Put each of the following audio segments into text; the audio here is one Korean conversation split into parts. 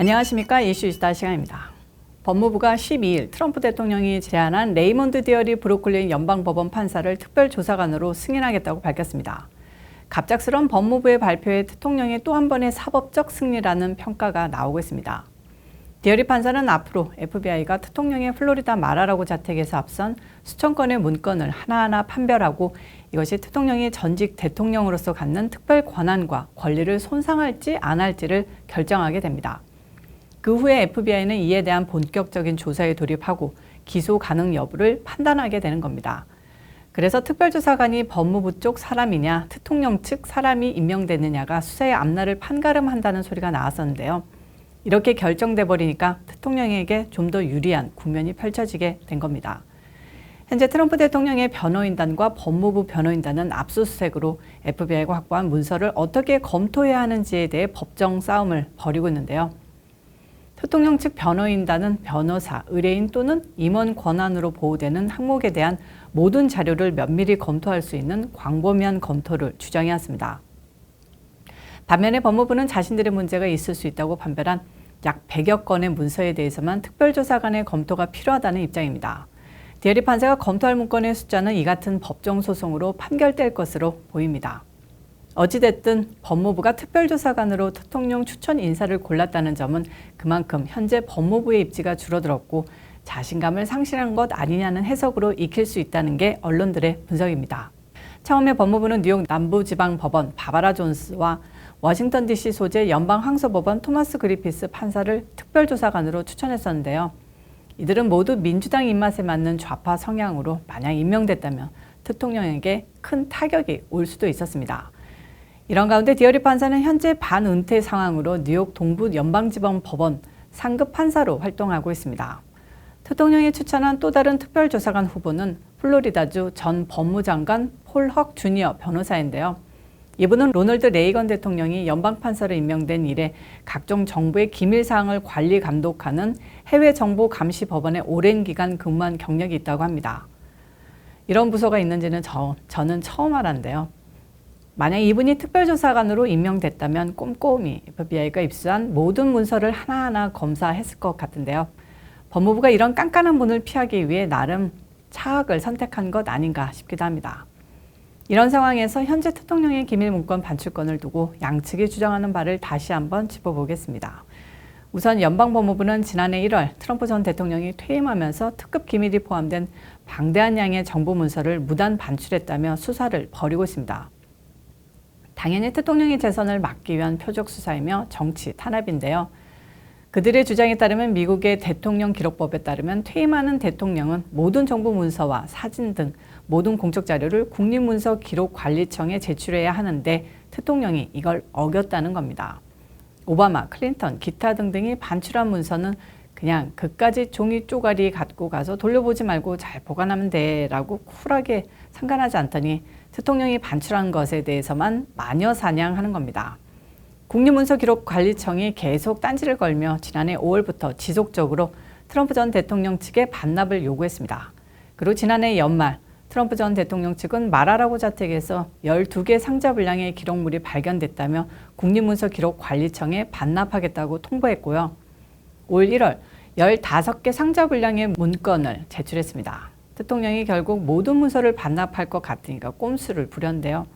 안녕하십니까. 이슈이스타 시간입니다. 법무부가 12일 트럼프 대통령이 제안한 레이먼드 디어리 브루클린 연방법원 판사를 특별조사관으로 승인하겠다고 밝혔습니다. 갑작스러운 법무부의 발표에 대통령의 또 한 번의 사법적 승리라는 평가가 나오고 있습니다. 디어리 판사는 앞으로 FBI가 대통령의 플로리다 마라라고 자택에서 앞선 수천 건의 문건을 하나하나 판별하고 이것이 대통령이 전직 대통령으로서 갖는 특별 권한과 권리를 손상할지 안 할지를 결정하게 됩니다. 그 후에 FBI는 이에 대한 본격적인 조사에 돌입하고 기소 가능 여부를 판단하게 되는 겁니다. 그래서 특별조사관이 법무부 쪽 사람이냐 대통령 측 사람이 임명됐느냐가 수사의 앞날을 판가름한다는 소리가 나왔었는데요. 이렇게 결정돼 버리니까 대통령에게 좀 더 유리한 국면이 펼쳐지게 된 겁니다. 현재 트럼프 대통령의 변호인단과 법무부 변호인단은 압수수색으로 FBI가 확보한 문서를 어떻게 검토해야 하는지에 대해 법정 싸움을 벌이고 있는데요. 대통령 측 변호인단은 변호사, 의뢰인 또는 임원 권한으로 보호되는 항목에 대한 모든 자료를 면밀히 검토할 수 있는 광범위한 검토를 주장해왔습니다. 반면에 법무부는 자신들의 문제가 있을 수 있다고 판별한 약 100여 건의 문서에 대해서만 특별조사관의 검토가 필요하다는 입장입니다. 디어리 판사가 검토할 문건의 숫자는 이 같은 법정 소송으로 판결될 것으로 보입니다. 어찌됐든 법무부가 특별조사관으로 대통령 추천 인사를 골랐다는 점은 그만큼 현재 법무부의 입지가 줄어들었고 자신감을 상실한 것 아니냐는 해석으로 익힐 수 있다는 게 언론들의 분석입니다. 처음에 법무부는 뉴욕 남부지방법원 바바라 존스와 워싱턴 DC 소재 연방항소법원 토마스 그리피스 판사를 특별조사관으로 추천했었는데요. 이들은 모두 민주당 입맛에 맞는 좌파 성향으로 만약 임명됐다면 대통령에게 큰 타격이 올 수도 있었습니다. 이런 가운데 디어리 판사는 현재 반은퇴 상황으로 뉴욕 동부 연방지방법원 상급 판사로 활동하고 있습니다. 대통령이 추천한 또 다른 특별조사관 후보는 플로리다주 전 법무장관 폴 헉 주니어 변호사인데요. 이분은 로널드 레이건 대통령이 연방판사로 임명된 이래 각종 정부의 기밀사항을 관리 감독하는 해외정보감시법원에 오랜 기간 근무한 경력이 있다고 합니다. 이런 부서가 있는지는 저는 처음 알았는데요. 만약 이분이 특별조사관으로 임명됐다면 꼼꼼히 FBI가 입수한 모든 문서를 하나하나 검사했을 것 같은데요. 법무부가 이런 깐깐한 분을 피하기 위해 나름 차악을 선택한 것 아닌가 싶기도 합니다. 이런 상황에서 현재 대통령의 기밀 문건 반출권을 두고 양측이 주장하는 바를 다시 한번 짚어보겠습니다. 우선 연방법무부는 지난해 1월 트럼프 전 대통령이 퇴임하면서 특급 기밀이 포함된 방대한 양의 정보 문서를 무단 반출했다며 수사를 벌이고 있습니다. 당연히 대통령의 재선을 막기 위한 표적 수사이며 정치 탄압인데요. 그들의 주장에 따르면 미국의 대통령 기록법에 따르면 퇴임하는 대통령은 모든 정보 문서와 사진 등 모든 공적 자료를 국립문서기록관리청에 제출해야 하는데 대통령이 이걸 어겼다는 겁니다. 오바마, 클린턴, 기타 등등이 반출한 문서는 그냥 그까지 종이 쪼가리 갖고 가서 돌려보지 말고 잘 보관하면 돼라고 쿨하게 상관하지 않더니 대통령이 반출한 것에 대해서만 마녀사냥하는 겁니다. 국립문서기록관리청이 계속 딴지를 걸며 지난해 5월부터 지속적으로 트럼프 전 대통령 측에 반납을 요구했습니다. 그리고 지난해 연말 트럼프 전 대통령 측은 마라라고 자택에서 12개 상자 분량의 기록물이 발견됐다며 국립문서기록관리청에 반납하겠다고 통보했고요. 올 1월 15개 상자 분량의 문건을 제출했습니다. 대통령이 결국 모든 문서를 반납할 것 같으니까 꼼수를 부렸는데요.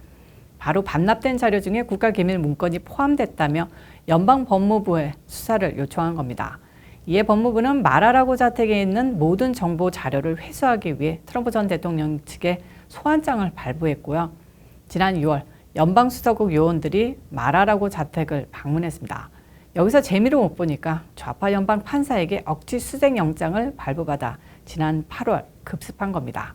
바로 반납된 자료 중에 국가기밀 문건이 포함됐다며 연방법무부에 수사를 요청한 겁니다. 이에 법무부는 마라라고 자택에 있는 모든 정보 자료를 회수하기 위해 트럼프 전 대통령 측에 소환장을 발부했고요. 지난 6월 연방수사국 요원들이 마라라고 자택을 방문했습니다. 여기서 재미를 못 보니까 좌파 연방 판사에게 억지 수색 영장을 발부받아 지난 8월 급습한 겁니다.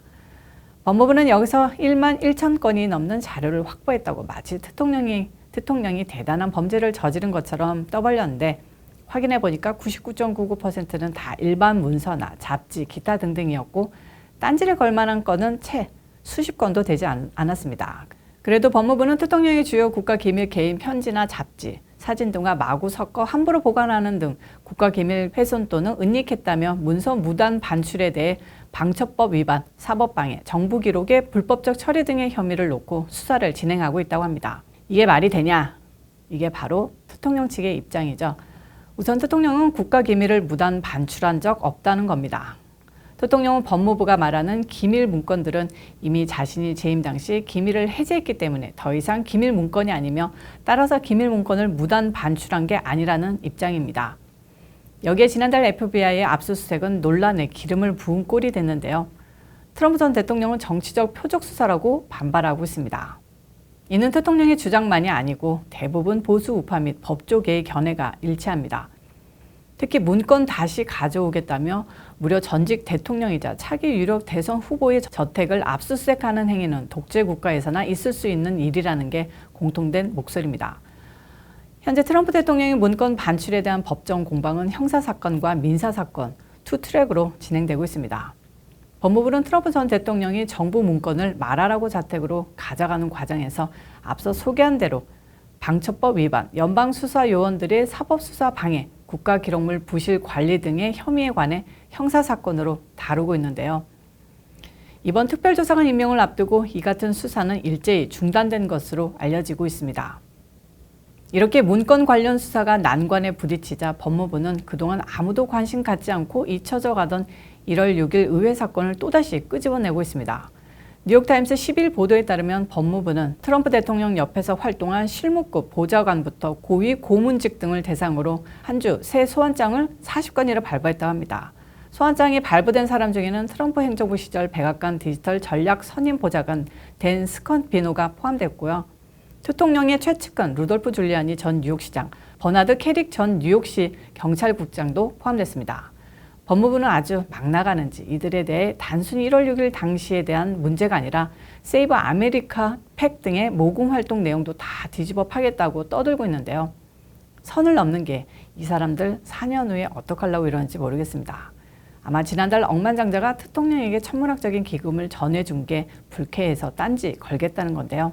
법무부는 여기서 1만 1천 건이 넘는 자료를 확보했다고 마치 대통령이 대단한 범죄를 저지른 것처럼 떠벌렸는데 확인해 보니까 99.99%는 다 일반 문서나 잡지, 기타 등등이었고 딴지를 걸 만한 건은 채 수십 건도 되지 않았습니다. 그래도 법무부는 대통령의 주요 국가기밀 개인 편지나 잡지, 사진 등과 마구 섞어 함부로 보관하는 등 국가기밀 훼손 또는 은닉했다며 문서 무단 반출에 대해 방첩법 위반, 사법방해, 정부기록의 불법적 처리 등의 혐의를 놓고 수사를 진행하고 있다고 합니다. 이게 말이 되냐? 이게 바로 대통령 측의 입장이죠. 우선 대통령은 국가 기밀을 무단 반출한 적 없다는 겁니다. 대통령은 법무부가 말하는 기밀 문건들은 이미 자신이 재임 당시 기밀을 해제했기 때문에 더 이상 기밀 문건이 아니며 따라서 기밀 문건을 무단 반출한 게 아니라는 입장입니다. 여기에 지난달 FBI의 압수수색은 논란에 기름을 부은 꼴이 됐는데요. 트럼프 전 대통령은 정치적 표적 수사라고 반발하고 있습니다. 이는 대통령의 주장만이 아니고 대부분 보수 우파 및 법조계의 견해가 일치합니다. 특히 문건 다시 가져오겠다며 무려 전직 대통령이자 차기 유력 대선 후보의 저택을 압수수색하는 행위는 독재 국가에서나 있을 수 있는 일이라는 게 공통된 목소리입니다. 현재 트럼프 대통령의 문건 반출에 대한 법정 공방은 형사사건과 민사사건 투 트랙으로 진행되고 있습니다. 법무부는 트럼프 전 대통령이 정부 문건을 말하라고 자택으로 가져가는 과정에서 앞서 소개한 대로 방첩법 위반, 연방수사요원들의 사법수사 방해, 국가기록물 부실 관리 등의 혐의에 관해 형사사건으로 다루고 있는데요. 이번 특별조사관 임명을 앞두고 이 같은 수사는 일제히 중단된 것으로 알려지고 있습니다. 이렇게 문건 관련 수사가 난관에 부딪히자 법무부는 그동안 아무도 관심 갖지 않고 잊혀져 가던 1월 6일 의회 사건을 또다시 끄집어내고 있습니다. 뉴욕타임스 10일 보도에 따르면 법무부는 트럼프 대통령 옆에서 활동한 실무급 보좌관부터 고위 고문직 등을 대상으로 한 주 새 소환장을 40건이나 발부했다고 합니다. 소환장이 발부된 사람 중에는 트럼프 행정부 시절 백악관 디지털 전략 선임 보좌관 댄 스컨비노가 포함됐고요. 대통령의 최측근 루돌프 줄리아니 전 뉴욕시장, 버나드 캐릭 전 뉴욕시 경찰국장도 포함됐습니다. 법무부는 아주 막 나가는지 이들에 대해 단순히 1월 6일 당시에 대한 문제가 아니라 세이브 아메리카 팩 등의 모금 활동 내용도 다 뒤집어 파겠다고 떠들고 있는데요. 선을 넘는 게 이 사람들 4년 후에 어떡하려고 이러는지 모르겠습니다. 아마 지난달 억만장자가 대통령에게 천문학적인 기금을 전해준 게 불쾌해서 딴지 걸겠다는 건데요.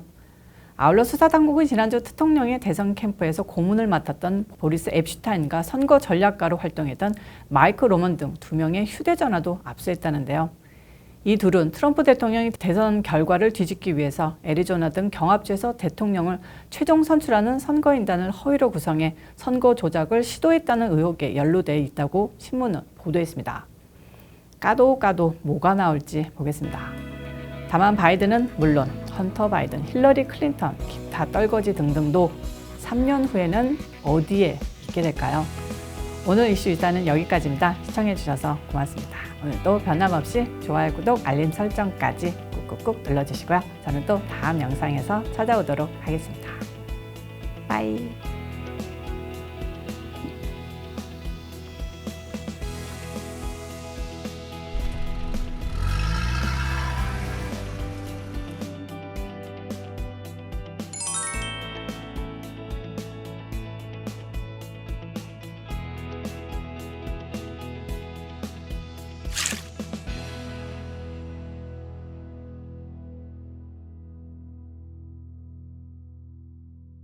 아울러 수사당국은 지난주 대통령의 대선 캠프에서 고문을 맡았던 보리스 앱슈타인과 선거 전략가로 활동했던 마이크 로먼 등 2명의 휴대전화도 압수했다는데요. 이 둘은 트럼프 대통령이 대선 결과를 뒤집기 위해서 애리조나 등 경합주에서 대통령을 최종 선출하는 선거인단을 허위로 구성해 선거 조작을 시도했다는 의혹에 연루돼 있다고 신문은 보도했습니다. 까도 뭐가 나올지 보겠습니다. 다만 바이든은 물론 헌터 바이든, 힐러리 클린턴, 기타 떨거지 등등도 3년 후에는 어디에 있게 될까요? 오늘 이슈 일단은 여기까지입니다. 시청해주셔서 고맙습니다. 오늘도 변함없이 좋아요, 구독, 알림 설정까지 꾹꾹꾹 눌러주시고요. 저는 또 다음 영상에서 찾아오도록 하겠습니다. 빠이.